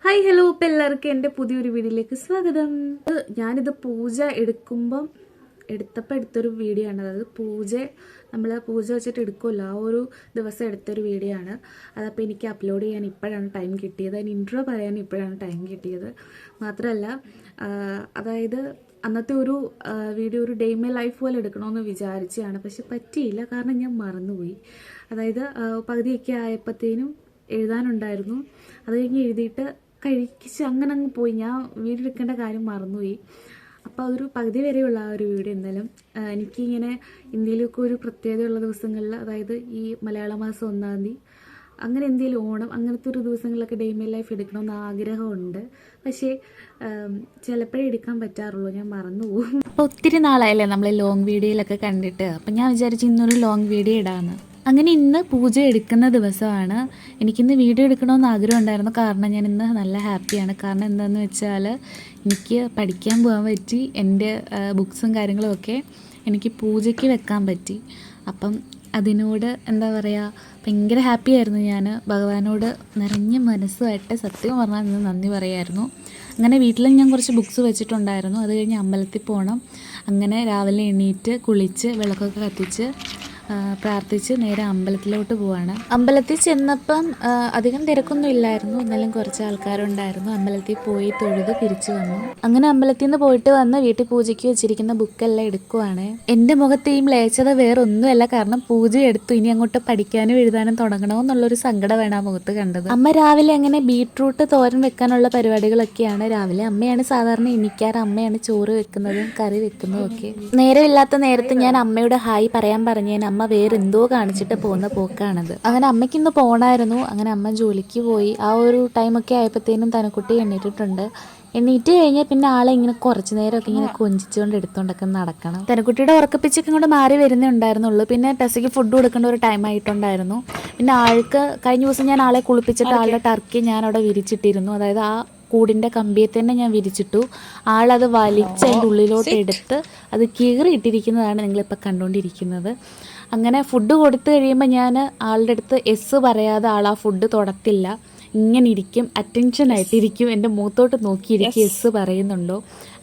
Hi hello ഇപ്പം എല്ലാവർക്കും എൻ്റെ പുതിയൊരു വീഡിയോയിലേക്ക് സ്വാഗതം. ഞാനിത് പൂജ എടുത്തൊരു വീഡിയോ ആണ്. അതായത് നമ്മൾ പൂജ വെച്ചിട്ട് എടുക്കുമല്ലോ, ആ ഒരു ദിവസം എടുത്തൊരു വീഡിയോ ആണ്. അതപ്പോൾ എനിക്ക് അപ്ലോഡ് ചെയ്യാൻ ഇപ്പോഴാണ് ടൈം കിട്ടിയത്, അതിന് ഇൻട്രോ പറയാൻ ഇപ്പോഴാണ് ടൈം കിട്ടിയത്. മാത്രമല്ല അതായത് അന്നത്തെ ഒരു വീഡിയോ ഒരു ഡേ മൈ ലൈഫ് പോലെ എടുക്കണമെന്ന് വിചാരിച്ചതാണ്, പക്ഷെ പറ്റിയില്ല. കാരണം ഞാൻ മറന്നുപോയി. അതായത് പകുതിയൊക്കെ ആയപ്പോഴത്തേനും എഴുതാനുണ്ടായിരുന്നു. അത് കഴിഞ്ഞ് എഴുതിയിട്ട് കഴിച്ച് അങ്ങനെ അങ്ങ് പോയി. ഞാൻ വീഡിയോ എടുക്കേണ്ട കാര്യം മറന്നുപോയി. അപ്പോൾ അതൊരു പകുതി വരെയുള്ള ആ ഒരു വീഡിയോ. എന്തായാലും എനിക്കിങ്ങനെ ഇന്ത്യയിലൊക്കെ ഒരു പ്രത്യേകതയുള്ള ദിവസങ്ങളിൽ, അതായത് ഈ മലയാള മാസം 1-ാം തീയതി അങ്ങനെ എന്തെങ്കിലും ഓണം അങ്ങനത്തെ ഒരു ദിവസങ്ങളിലൊക്കെ ഡേ മൈ ലൈഫ് എടുക്കണമെന്ന് ആഗ്രഹമുണ്ട്. പക്ഷേ ചിലപ്പോഴേ എടുക്കാൻ പറ്റാറുള്ളൂ, ഞാൻ മറന്നുപോകും. അപ്പോൾ ഒത്തിരി നാളായല്ലേ നമ്മൾ ലോങ് വീഡിയോയിലൊക്കെ കണ്ടിട്ട്. അപ്പം ഞാൻ വിചാരിച്ചു ഇന്നൊരു ലോങ് വീഡിയോ ഇടാമെന്ന്. അങ്ങനെ ഇന്ന് പൂജ എടുക്കുന്ന ദിവസമാണ്. എനിക്കിന്ന് വീഡിയോ എടുക്കണമെന്ന് ആഗ്രഹം ഉണ്ടായിരുന്നു. കാരണം ഞാൻ ഇന്ന് നല്ല ഹാപ്പിയാണ്. കാരണം എന്താണെന്ന് വെച്ചാൽ എനിക്ക് പഠിക്കാൻ പോകാൻ പറ്റി. എൻ്റെ ബുക്സും കാര്യങ്ങളുമൊക്കെ എനിക്ക് പൂജയ്ക്ക് വെക്കാൻ പറ്റി. അപ്പം അതിനോട് എന്താ പറയുക, ഭയങ്കര ഹാപ്പിയായിരുന്നു ഞാൻ. ഭഗവാനോട് നിറഞ്ഞ മനസ്സുമായിട്ട് സത്യം പറഞ്ഞാൽ ഇന്ന് നന്ദി പറയായിരുന്നു. അങ്ങനെ വീട്ടിൽ ഞാൻ കുറച്ച് ബുക്സ് വെച്ചിട്ടുണ്ടായിരുന്നു. അത് കഴിഞ്ഞ് അമ്പലത്തിൽ പോകണം. അങ്ങനെ രാവിലെ എണീറ്റ് കുളിച്ച് വിളക്കൊക്കെ കത്തിച്ച് പ്രാർത്ഥിച്ച് നേരെ അമ്പലത്തിലോട്ട് പോവാണ്. അമ്പലത്തിൽ ചെന്നപ്പം അധികം തിരക്കൊന്നും ഇല്ലായിരുന്നു, എന്നാലും കുറച്ച് ആൾക്കാരുണ്ടായിരുന്നു. അമ്പലത്തിൽ പോയി തൊഴുത് തിരിച്ചു വന്നു. അങ്ങനെ അമ്പലത്തിൽ നിന്ന് പോയിട്ട് വന്ന് വീട്ടിൽ പൂജയ്ക്ക് വെച്ചിരിക്കുന്ന ബുക്കെല്ലാം എടുക്കുവാണ്. എൻ്റെ മുഖത്ത് ഈ മ്ലേച്ഛത വേറൊന്നുമല്ല, കാരണം പൂജ എടുത്തു, ഇനി അങ്ങോട്ട് പഠിക്കാനും എഴുതാനും തുടങ്ങണമെന്നുള്ളൊരു സങ്കടമാണ് ആ മുഖത്ത് കണ്ടത്. അമ്മ രാവിലെ അങ്ങനെ ബീട്രൂട്ട് തോരൻ വെക്കാനുള്ള പരിപാടികളൊക്കെയാണ്. രാവിലെ അമ്മയാണ് സാധാരണ എണീക്കാറ്. അമ്മയാണ് ചോറ് വെക്കുന്നതും കറി വെക്കുന്നതും ഒക്കെ. നേരമില്ലാത്ത നേരത്ത് ഞാൻ അമ്മയോട് ഹായ് പറയാൻ പറഞ്ഞേന് അമ്മ വേറെ എന്തോ കാണിച്ചിട്ട് പോകുന്ന പോക്കാണത്. അങ്ങനെ അമ്മയ്ക്ക് ഇന്ന് പോകണമായിരുന്നു. അങ്ങനെ അമ്മ ജോലിക്ക് പോയി. ആ ഒരു ടൈമൊക്കെ ആയപ്പോഴത്തേനും തനക്കുട്ടി എണ്ണീറ്റിട്ടുണ്ട്. എണ്ണീറ്റ് കഴിഞ്ഞാൽ പിന്നെ ആളെ ഇങ്ങനെ കുറച്ച് നേരമൊക്കെ ഇങ്ങനെ കൊഞ്ചിച്ചുകൊണ്ട് എടുത്തുകൊണ്ടൊക്കെ നടക്കണം. തനക്കുട്ടിയുടെ ഉറക്കപ്പിച്ചൊക്കെ ഇങ്ങോട്ട് മാറി വരുന്നേ ഉണ്ടായിരുന്നുള്ളൂ. പിന്നെ ടെസയ്ക്ക് ഫുഡ് കൊടുക്കേണ്ട ഒരു ടൈം ആയിട്ടുണ്ടായിരുന്നു. പിന്നെ ആൾക്ക് കഴിഞ്ഞ ദിവസം ഞാൻ ആളെ കുളിപ്പിച്ചിട്ട് ആളുടെ ടർക്കി ഞാൻ അവിടെ വിരിച്ചിട്ടിരുന്നു. അതായത് ആ കൂടിൻ്റെ കമ്പിയെ തന്നെ ഞാൻ വിരിച്ചിട്ടു. ആളത് വലിച്ച് അതിൻ്റെ ഉള്ളിലോട്ട് എടുത്ത് അത് കീറിയിട്ടിരിക്കുന്നതാണ് നിങ്ങളിപ്പോൾ കണ്ടുകൊണ്ടിരിക്കുന്നത്. അങ്ങനെ ഫുഡ് കൊടുത്തു കഴിയുമ്പോൾ ഞാൻ ആളുടെ അടുത്ത് എസ് പറയാതെ ആൾ ആ ഫുഡ് തൊടത്തില്ല. ഇങ്ങനെ ഇരിക്കും, അറ്റൻഷനായിട്ടിരിക്കും, എൻ്റെ മുഖത്തോട്ട് നോക്കിയിരിക്കും എസ് പറയുന്നുണ്ടോ.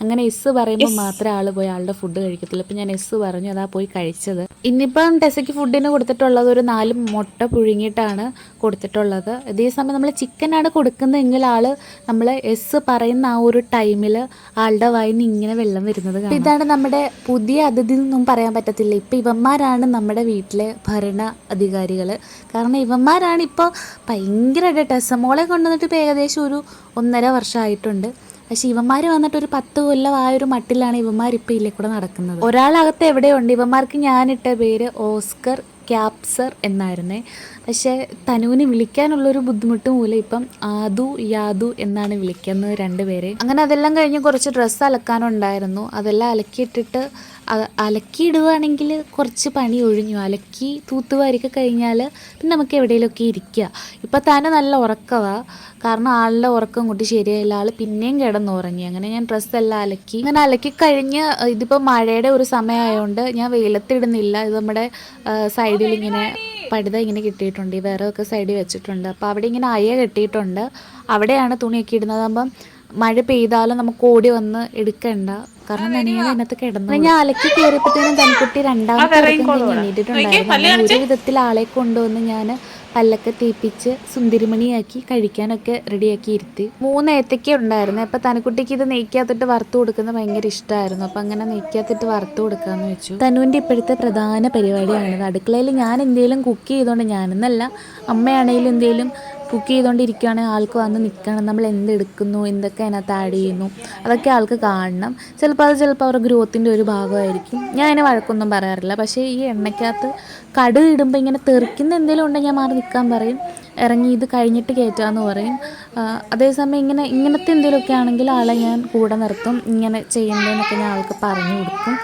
അങ്ങനെ എസ് പറയുമ്പോൾ മാത്രമേ ആൾ പോയി ആളുടെ ഫുഡ് കഴിക്കത്തുള്ളൂ. ഇപ്പം ഞാൻ എസ് പറഞ്ഞു, അതാ പോയി കഴിച്ചത്. ഇന്നിപ്പം ടെസയ്ക്ക് ഫുഡിന് കൊടുത്തിട്ടുള്ളത് ഒരു 4 മുട്ട പുഴുങ്ങിയിട്ടാണ് കൊടുത്തിട്ടുള്ളത്. അതേസമയം നമ്മൾ ചിക്കനാണ് കൊടുക്കുന്നതെങ്കിൽ ആൾ നമ്മൾ എസ് പറയുന്ന ആ ഒരു ടൈമിൽ ആളുടെ വായിൽ നിന്ന് ഇങ്ങനെ വെള്ളം വരുന്നത് കാണാം. ഇതാണ് നമ്മുടെ പുതിയ അതിഥി എന്നൊന്നും പറയാൻ പറ്റത്തില്ല. ഇപ്പം ഇവന്മാരാണ് നമ്മുടെ വീട്ടിലെ ഭരണ അധികാരികൾ. കാരണം ഇവന്മാരാണ് ഇപ്പോൾ ഭയങ്കരമായിട്ട് ടെസമോളെ കൊണ്ടുവന്നിട്ട് ഇപ്പോൾ ഏകദേശം ഒരു 1.5 വർഷമായിട്ടുണ്ട്. പക്ഷെ ഇവന്മാർ വന്നിട്ട് ഒരു 10 കൊല്ലം ആ ഒരു മട്ടിലാണ് ഇവന്മാർ ഇപ്പോൾ ഇതിലെ കൂടെ നടക്കുന്നത്. ഒരാളകത്ത് എവിടെയുണ്ട്. ഇവന്മാർക്ക് ഞാനിട്ട പേര് ഓസ്കർ ക്യാപ്സർ എന്നായിരുന്നേ. പക്ഷേ തനുവിന് വിളിക്കാനുള്ളൊരു ബുദ്ധിമുട്ട് മൂലം ഇപ്പം ആദു യാദു എന്നാണ് വിളിക്കുന്നത് 2 പേരെ. അങ്ങനെ അതെല്ലാം കഴിഞ്ഞ് കുറച്ച് ഡ്രസ്സ് അലക്കാനുണ്ടായിരുന്നു. അതെല്ലാം അലക്കിയിട്ടിട്ട് അലക്കിയിടുകയാണെങ്കിൽ കുറച്ച് പണി ഒഴിഞ്ഞു. അലക്കി തൂത്തുവാരിക്കെ കഴിഞ്ഞാൽ പിന്നെ നമുക്ക് എവിടെയെങ്കിലുമൊക്കെ ഇരിക്കുക. ഇപ്പം തന്നെ നല്ല ഉറക്കമാണ്. കാരണം ആളുടെ ഉറക്കം കൂട്ടി ശരിയായില്ല. ആൾ പിന്നെയും കിടന്നുറങ്ങി. അങ്ങനെ ഞാൻ ഡ്രസ്സെല്ലാം അലക്കി. അങ്ങനെ അലക്കി കഴിഞ്ഞ് ഇതിപ്പോൾ മഴയുടെ ഒരു സമയമായതുകൊണ്ട് ഞാൻ വെയിലത്തിടുന്നില്ല. ഇത് നമ്മുടെ സൈഡിൽ ഇങ്ങനെ പടുത ഇങ്ങനെ കിട്ടിയിട്ടുണ്ട്. ഈ വിറകൊക്കെ സൈഡിൽ വെച്ചിട്ടുണ്ട്. അപ്പോൾ അവിടെ ഇങ്ങനെ അയ കെട്ടിയിട്ടുണ്ട്. അവിടെയാണ് തുണിയൊക്കെ ഇടുന്നത്. അപ്പം മഴ പെയ്താലും നമുക്ക് ഓടി വന്ന് എടുക്കണ്ട, കാരണം നനയാതെ അതിനകത്ത് കിടന്നു. ഞാൻ അലക്കി കയറിയപ്പോഴത്തേനും തൻകുട്ടി രണ്ടാമത്തെ എണീറ്റിട്ടുണ്ടായിരുന്നു. ഒരു വിധത്തിൽ ആളെ കൊണ്ടുവന്ന് ഞാൻ പല്ലൊക്കെ തേപ്പിച്ച് സുന്ദരിമണിയാക്കി കഴിക്കാനൊക്കെ റെഡിയാക്കി ഇരുത്തി. 3 ഏത്തയ്ക്ക ഉണ്ടായിരുന്നു. അപ്പോൾ തനുക്കുട്ടിക്ക് ഇത് നെയ്ക്കകത്തിട്ട് വറുത്ത് കൊടുക്കുന്നത് ഭയങ്കര ഇഷ്ടമായിരുന്നു. അപ്പോൾ അങ്ങനെ നെയ്ക്കകത്തിട്ട് വറുത്ത് കൊടുക്കാമെന്ന് വെച്ചു. തനുവിൻ്റെ ഇപ്പോഴത്തെ പ്രധാന പരിപാടിയാണിത്. അടുക്കളയിൽ ഞാൻ എന്തെങ്കിലും കുക്ക് ചെയ്തുകൊണ്ട്, ഞാനെന്നല്ല അമ്മയാണെങ്കിലും എന്തെങ്കിലും കുക്ക് ചെയ്തുകൊണ്ടിരിക്കുകയാണെങ്കിൽ ആൾക്ക് വന്ന് നിൽക്കണം. നമ്മൾ എന്തെടുക്കുന്നു, എന്തൊക്കെ അതിനകത്ത് ആഡ് ചെയ്യുന്നു, അതൊക്കെ ആൾക്ക് കാണണം. ചിലപ്പോൾ അവരുടെ ഗ്രോത്തിൻ്റെ ഒരു ഭാഗമായിരിക്കും. ഞാൻ അതിന് വഴക്കൊന്നും പറയാറില്ല. പക്ഷേ ഈ എണ്ണയ്ക്കകത്ത് കടുക് ഇടുമ്പോൾ ഇങ്ങനെ തെറിക്കുന്ന എന്തെങ്കിലും ഉണ്ടെങ്കിൽ ഞാൻ മാറി നിൽക്കാൻ പറയും. ഇറങ്ങി ഇത് കഴിഞ്ഞിട്ട് കയറ്റാമെന്ന് പറയും. അതേസമയം ഇങ്ങനത്തെ എന്തെങ്കിലുമൊക്കെ ആണെങ്കിൽ ആളെ ഞാൻ കൂടെ നിർത്തും. ഇങ്ങനെ ചെയ്യേണ്ടതെന്നൊക്കെ ഞാൻ ആൾക്ക് പറഞ്ഞു കൊടുക്കും.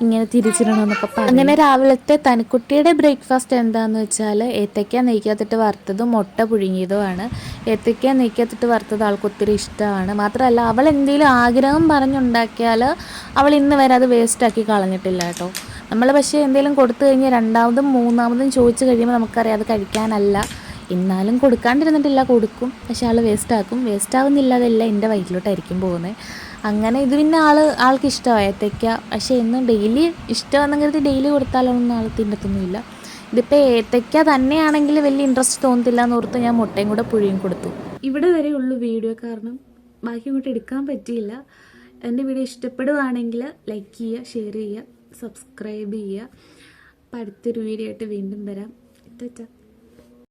ഇങ്ങനെ തിരിച്ചിടണമെന്നൊക്കെ പറയും. അങ്ങനെ രാവിലത്തെ തനിക്കുട്ടിയുടെ ബ്രേക്ക്ഫാസ്റ്റ് എന്താണെന്ന് വെച്ചാൽ ഏത്തയ്ക്ക നെയ്ക്കകത്തിട്ട് വറുത്തതും മുട്ട പുഴുങ്ങിയതുമാണ്. ഏത്തയ്ക്ക നെയ്ക്കകത്തിട്ട് വറുത്തത് ആൾക്ക് ഒത്തിരി ഇഷ്ടമാണ്. മാത്രമല്ല അവൾ എന്തെങ്കിലും ആഗ്രഹം പറഞ്ഞുണ്ടാക്കിയാൽ അവൾ ഇന്ന് വരെ അത് വേസ്റ്റാക്കി കളഞ്ഞിട്ടില്ല കേട്ടോ. നമ്മൾ പക്ഷേ എന്തെങ്കിലും കൊടുത്തു കഴിഞ്ഞാൽ 2ാമതും 3ാമതും ചോദിച്ചു കഴിയുമ്പോൾ നമുക്കറിയാം അത് കഴിക്കാനല്ല. എന്നാലും കൊടുക്കാണ്ടിരുന്നിട്ടില്ല, കൊടുക്കും. പക്ഷെ ആൾ വേസ്റ്റ് ആവുന്നില്ല, അതെല്ലാം എൻ്റെ വയറ്റിലോട്ടായിരിക്കും പോകുന്നത്. അങ്ങനെ ഇത് പിന്നെ ആൾക്ക് ഇഷ്ടമായി ഏത്തയ്ക്ക. പക്ഷേ എന്നും ഡെയിലി ഇഷ്ടമാണെന്ന് കരുതി ഡെയിലി കൊടുത്താലൊന്നും ആൾ തിന്നത്തൊന്നുമില്ല. ഇതിപ്പോൾ ഏത്തയ്ക്ക തന്നെയാണെങ്കിൽ വലിയ ഇൻട്രസ്റ്റ് തോന്നത്തില്ല എന്നോർത്ത് ഞാൻ മുട്ടയും കൂടെ പുഴുങ്ങി കൊടുത്തു. ഇവിടെ വരെ ഉള്ളൂ വീഡിയോ, കാരണം ബാക്കി ഇങ്ങോട്ട് എടുക്കാൻ പറ്റിയില്ല. എൻ്റെ വീഡിയോ ഇഷ്ടപ്പെടുകയാണെങ്കിൽ ലൈക്ക് ചെയ്യുക, ഷെയർ ചെയ്യുക, സബ്സ്ക്രൈബ് ചെയ്യുക. അപ്പം അടുത്തൊരു വീഡിയോ ആയിട്ട് വീണ്ടും വരാം. ടാറ്റാ.